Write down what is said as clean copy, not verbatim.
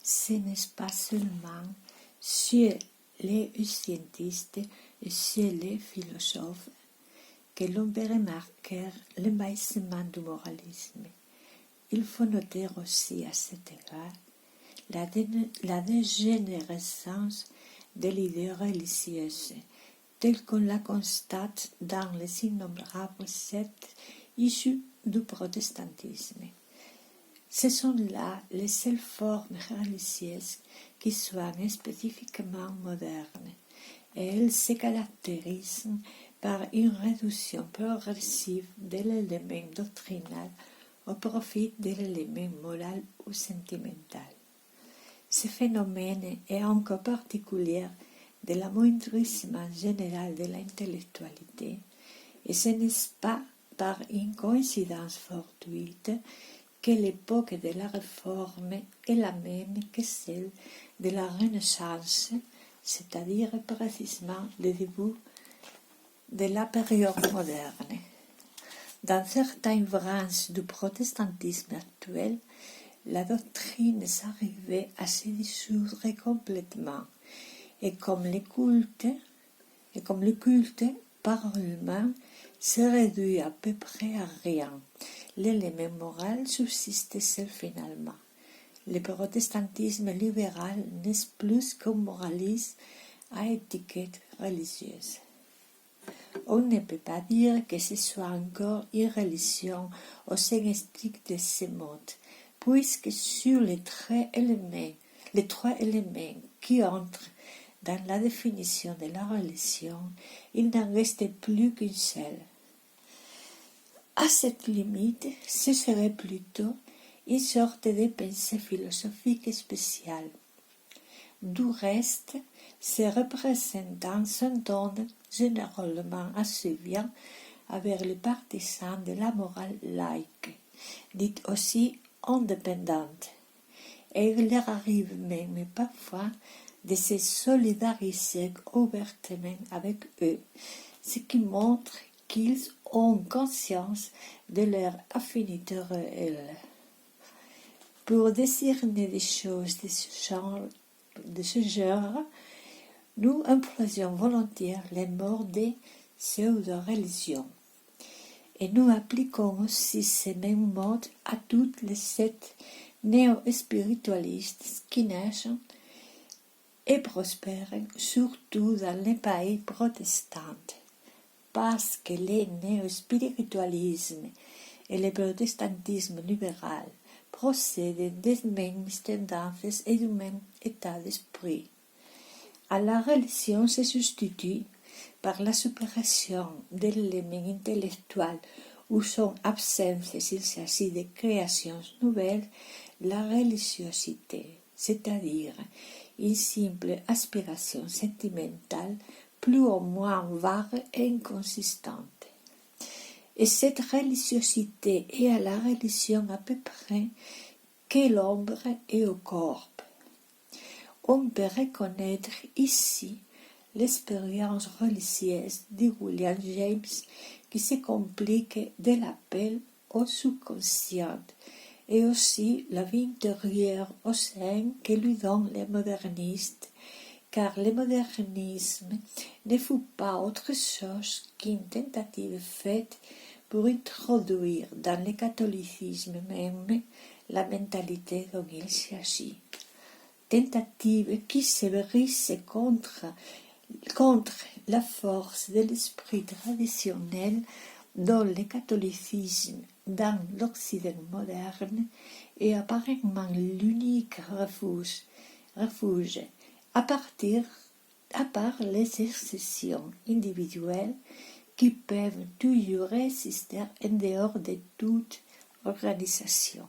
ce n'est pas seulement chez les scientifiques et chez les philosophes que l'on peut remarquer l'envahissement du moralisme. Il faut noter aussi à cet égard la dégénérescence de l'idée religieuse, telle qu'on la constate dans les innombrables sectes issues du protestantisme. Ce sont là les seules formes religieuses qui soient spécifiquement modernes, et elles se caractérisent par une réduction progressive de l'élément doctrinal au profit de l'élément moral ou sentimental. Ce phénomène est encore particulier de l'amoindrissement général de l'intellectualité, et ce n'est pas par une coïncidence fortuite que l'époque de la Réforme est la même que celle de la Renaissance, c'est-à-dire précisément le début de la période moderne. Dans certaines branches du protestantisme actuel, la doctrine s'arrivait à se dissoudre complètement, et comme le culte parallèlement se réduit à peu près à rien, l'élément moral subsiste seul finalement. Le protestantisme libéral n'est plus qu'un moralisme à étiquette religieuse. On ne peut pas dire que ce soit encore une religion au sens strict de ce mot, puisque sur les trois éléments qui entrent dans la définition de la religion, il n'en reste plus qu'une seule. À cette limite, ce serait plutôt une sorte de pensée philosophique spéciale. Du reste, ces représentants s'entendent généralement assez bien avec les partisans de la morale laïque, dite aussi indépendante, et il leur arrive même parfois de se solidariser ouvertement avec eux, ce qui montre qu'ils ont conscience de leur affinité réelle. Pour décerner des choses de ce genre, nous employons volontiers les mots de pseudo-religion. Et nous appliquons aussi ces mêmes mots à toutes les sectes néo-spiritualistes qui naissent et prospèrent surtout dans les pays protestants, parce que le néo-spiritualisme et le protestantisme libéral procèdent des mêmes tendances et du même état d'esprit. À la religion se substitue, par la suppression de l'élément intellectuel ou son absence s'il s'agit de créations nouvelles, la religiosité, c'est-à-dire une simple aspiration sentimentale plus ou moins vague et inconsistante. Et cette religiosité est à la religion à peu près que l'ombre est au corps. On peut reconnaître ici l'expérience religieuse de William James qui se complique de l'appel au subconscient et aussi la vie intérieure au sein que lui donnent les modernistes, car le modernisme ne fut pas autre chose qu'une tentative faite pour introduire dans le catholicisme même la mentalité dont il s'agit. Tentative qui se brise contre la force de l'esprit traditionnel dont le catholicisme dans l'Occident moderne est apparemment l'unique refuge, à part les exceptions individuelles qui peuvent toujours résister en dehors de toute organisation.